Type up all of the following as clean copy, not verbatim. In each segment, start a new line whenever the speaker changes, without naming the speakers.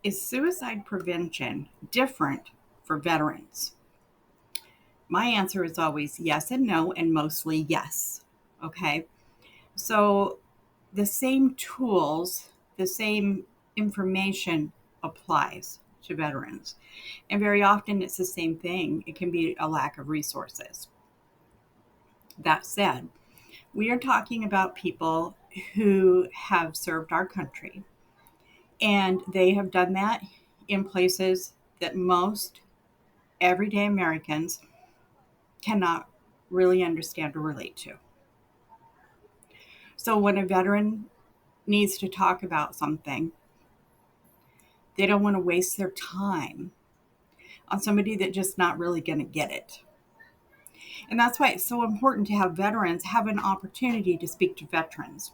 Is suicide prevention different for veterans? My answer is always yes and no, and mostly yes. Okay. So the same tools, the same information applies to veterans. And very often it's the same thing. It can be a lack of resources. That said, we are talking about people who have served our country, and they have done that in places that most everyday Americans cannot really understand or relate to. So when a veteran needs to talk about something, they don't want to waste their time on somebody that just not really going to get it. And that's why it's so important to have veterans have an opportunity to speak to veterans.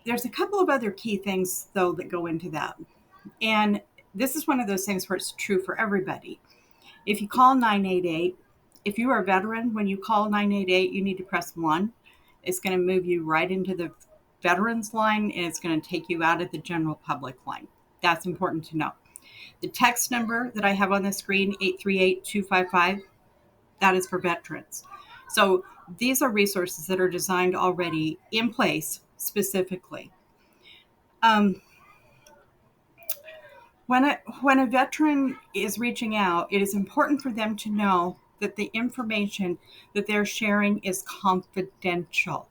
There's a couple of other key things, though, that go into that. And this is one of those things where it's true for everybody. If you call 988, if you are a veteran, when you call 988, you need to press 1. It's going to move you right into the veterans line, and it's going to take you out of the general public line. That's important to know. The text number that I have on the screen, 838-255, that is for veterans. So these are resources that are designed already in place specifically. Um, when a veteran is reaching out, it is important for them to know that the information that they're sharing is confidential.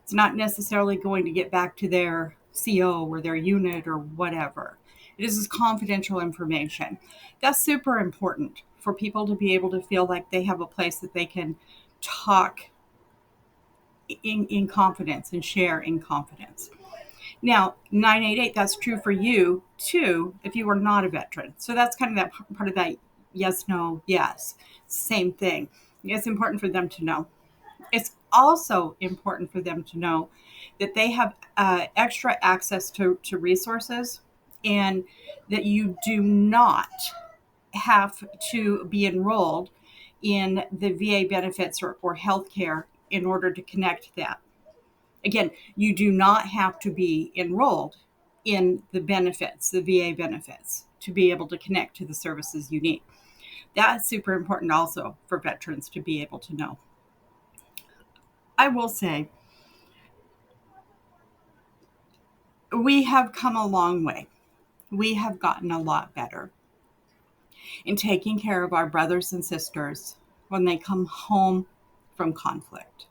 It's not necessarily going to get back to their CO or their unit or whatever. It is confidential information. That's super important for people to be able to feel like they have a place that they can talk in confidence and share in confidence. Now, 988, that's true for you too if you are not a veteran. So that's kind of that part of that yes, no, yes. Same thing. It's important for them to know. It's also important for them to know that they have extra access to resources, and that you do not have to be enrolled in the VA benefits or health care in order to connect that. Again, you do not have to be enrolled in the benefits, the VA benefits, to be able to connect to the services you need. That's super important also for veterans to be able to know. I will say, we have come a long way. We have gotten a lot better in taking care of our brothers and sisters when they come home from conflict.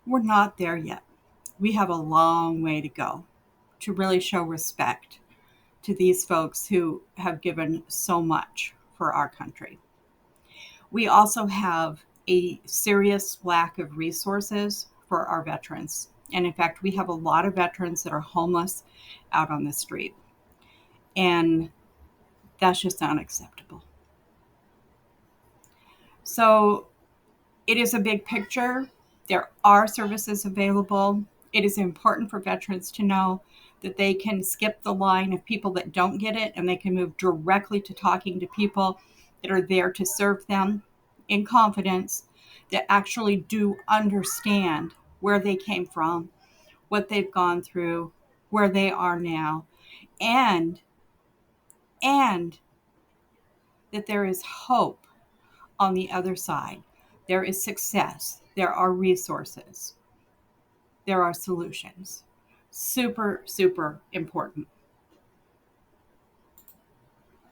We're not there yet. We have a long way to go to really show respect to these folks who have given so much for our country. We also have a serious lack of resources for our veterans. And in fact, we have a lot of veterans that are homeless out on the street. And that's just unacceptable. So it is a big picture. There are services available. It is important for veterans to know that they can skip the line of people that don't get it, and they can move directly to talking to people that are there to serve them in confidence, that actually do understand where they came from, what they've gone through, where they are now, and and that there is hope on the other side. There is success. There are resources. There are solutions. Super, super important.